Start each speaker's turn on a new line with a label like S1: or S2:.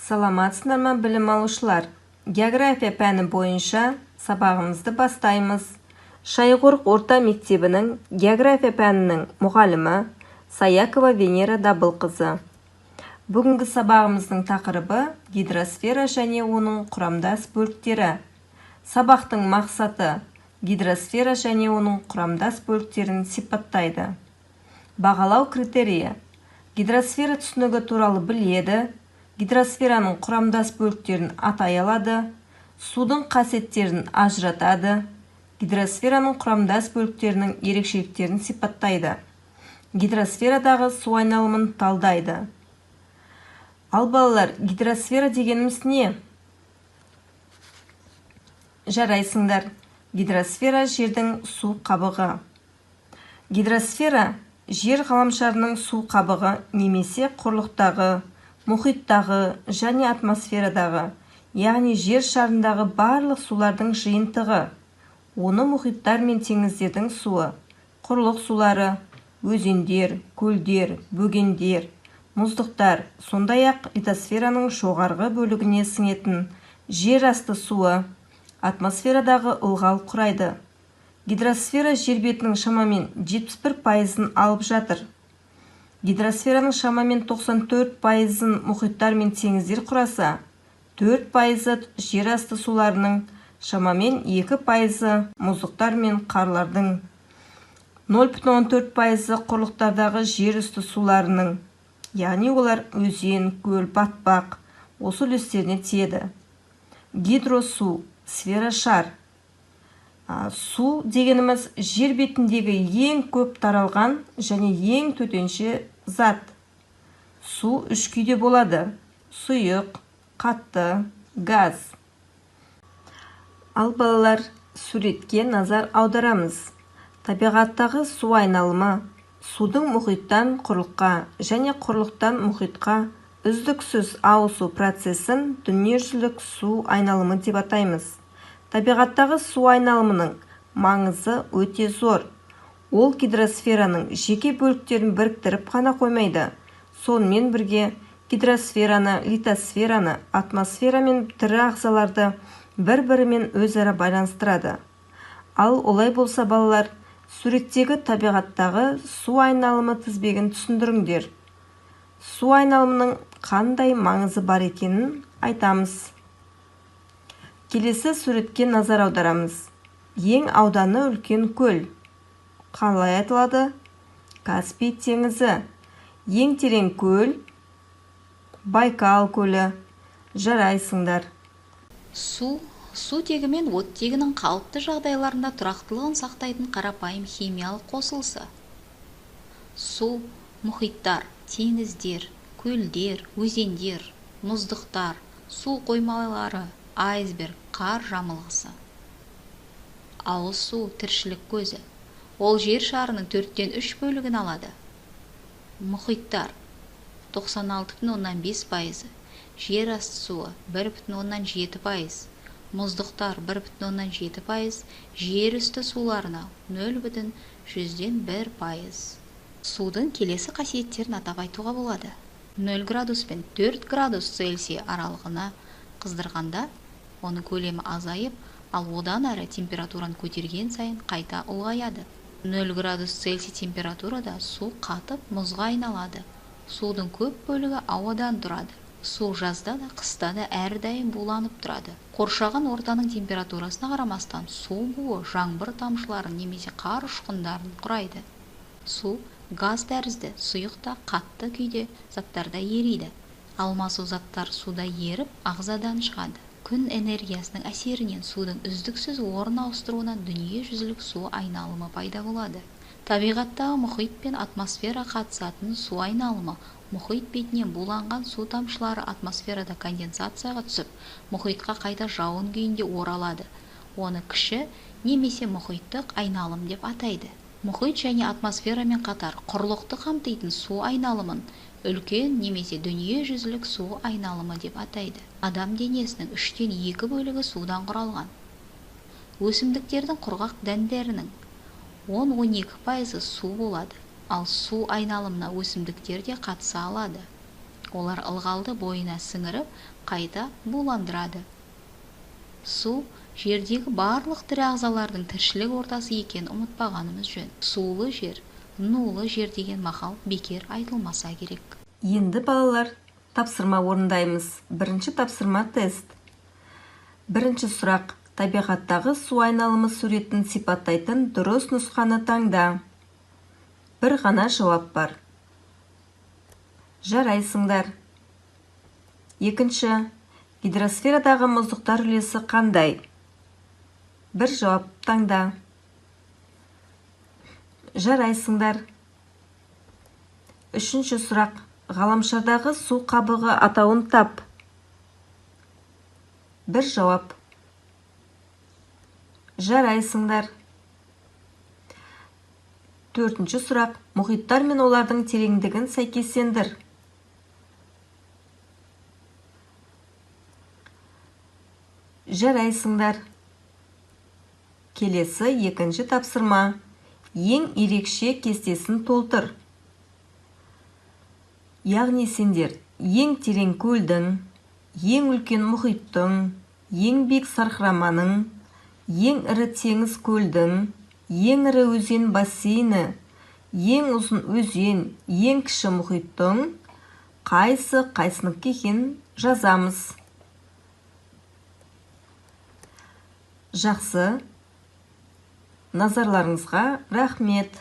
S1: Саламатсыздар ма, білім алушылар? География пәні бойынша сабағымызды бастаймыз. Шайқорық орта мектебінің география пәнінің мұғалімі Саякова Венера Дабылқызы. Бүгінгі сабағымыздың тақырыбы гидросфера және оның құрамдас бөліктері. Сабақтың мақсаты гидросфера және оның құрамдас бөліктерін сипаттайды. Бағалау критерийі: гидросфера түсінігі туралы біледі, гидросфераның құрамдас бөліктерін атай алады, судың қасиеттерін ажыратады, гидросфераның құрамдас бөліктерінің ерекшеліктерін сипаттайды, гидросферадағы су айналымын талдайды. Ал балалар, гидросфера дегеніміз не? Жарайсыңдар. Гидросфера жердің су қабығы. Гидросфера жер ғаламшарының су қабығы немесе құрлықтағы, мұхиттағы және атмосферадағы, яғни жер шарындағы барлық сулардың жиынтығы. Оны мұхиттар мен теңіздердің суы, құрлық сулары, өзендер, көлдер, бөгендер, мұздықтар, сондай-ақ литосфераның жоғарғы бөлігіне сіңетін жер асты суы, атмосферадағы ылғал құрайды. Гидросфера жер бетінің шамамен 71%-ын алып жатыр. Гидросфераның шамамен 94%-ын мұхиттар мен теңіздер құраса, 4%-ы жер асты суларының, шамамен 2%-ы мұздықтар мен қарлардың, 0,14%-ы құрлықтардағы жер үсті суларының, яғни олар өзен, көл, батпақ, осы үлестеріне тиеді. Гидросу, сфера шар. Су дегеніміз жер бетіндегі ең көп таралған және ең төтенше зат. Су үш күйде болады: сұйық, қатты, газ. Ал балалар, суретке назар аударамыз. Табиғаттағы су айналымы судың мұхиттан құрлыққа және құрлықтан мұхитқа үздіксіз ауысу процесін дүниежүзілік су айналымы деп атаймыз. Табиғаттағы су айналымының маңызы өте зор. Ол гидросфераның жеке бөліктерін біріктіріп қана қоймайды. Сонымен бірге гидросфераны, литосфераны, атмосфера мен тірі ағзаларды бір-бірімен өзара байланыстырады. Ал олай болса балалар, суреттегі табиғаттағы су айналымы тізбегін түсіндіріңдер. Су айналымының қандай маңызы бар екенін айтамыз. Келесі суретке назар аударамыз. Ең ауданы үлкен көл. Қалай айтылады? Каспий теңізі. Ең терең көл Байкал көлі. Жарайсыңдар.
S2: Су тегімен оттегінің қалыпты жағдайларында тұрақтылығын сақтайтын қарапайым химиялық қосылысы. Су, мұхиттар, теңіздер, көлдер, өзендер, мұздықтар, су қоймалары, айсберг, қар жамылғысы. Ауыз су тіршілік көзі. Ол жер шарының 4-3 бөлігін алады. Мұхиттар 96,5%, жер асты суы 1,7%, мұздықтар 1,7%, жер үсті суларына 0,1%. Судың келесі қасиеттерін атап айтуға болады. 0 градус пен 4 градус Цельсий аралығына қыздырғанда, оның көлемі азайып, ал одан әрі температураны көтерген сайын қайта ұлғаяды. 0 градус Цельсий температурада су қатып мұзға айналады. Судың көп бөлігі ауадан тұрады. Су жазда да, қыста да әрдайым буланып тұрады. Қоршаған ортаның температурасына қарамастан, су буы жаңбыр тамшыларын немесе қар ұшқындарын құрайды. Су газ тәрізді, сұйықта, қатты күйде заттарда ериді. Алмасу заттар суда еріп, ағзадан шығады. Күн энергиясының әсерінен судың үздіксіз орын ауыстыруынан дүниежүзілік су айналымы пайда болады. Табиғаттағы мұхит пен атмосфера қатысатын су айналымы, мұхит бетінен буланған су тамшылары атмосферада конденсацияға түсіп, мұхитқа қайта жауын күйінде оралады. Оны кіші немесе мұхиттық айналым деп атайды. Мұхит және атмосферамен қатар құрлықты қамтитын су айналымын үлкен немесе дүниежүзілік су айналымы деп атайды. Адам денесінің 3/2 бөлігі судан құралған. Өсімдіктердің құрғақ дәндерінің 10-12% су болады, ал су айналымына өсімдіктер де қатыса алады. Олар ылғалды бойына сіңіріп, қайта буландырады. Су жердегі барлық тірі ағзалардың тіршілік ортасы екенін ұмытпағанымыз жөн. Сулы жер, нулы жер деген мақал бекер айтылмаса керек.
S1: Енді балалар, тапсырма орындаймыз. Бірінші тапсырма тест. Бірінші сұрақ: табиғаттағы су айналымы суретін сипаттайтын дұрыс нұсқаны таңда. Бір ғана жауап бар. Жарайсыңдар. Екінші: гидросферадағы мұздықтар үлесі қандай? Бір жауап таңда. Жарайсыңдар. Үшінші сұрақ: ғаламшардағы су қабығы атауын тап. Бір жауап. Жарайсыңдар. Төртінші сұрақ: мұхиттар мен олардың тереңдігін сәйкестендір. Жарайсыңдар. Келесі екінші тапсырма: ең ерекше кестесін толтыр. Яғни сендер ең терең көлдің, ең үлкен мұхиттың, ең биік сарқыраманың, ең ірі теңіз көлдің, ең ірі өзен бассейні, ең ұзын өзен, ең кіші мұхиттың қайсыныкі екенін жазамыз. Жақсы. Назарларыңызға рахмет.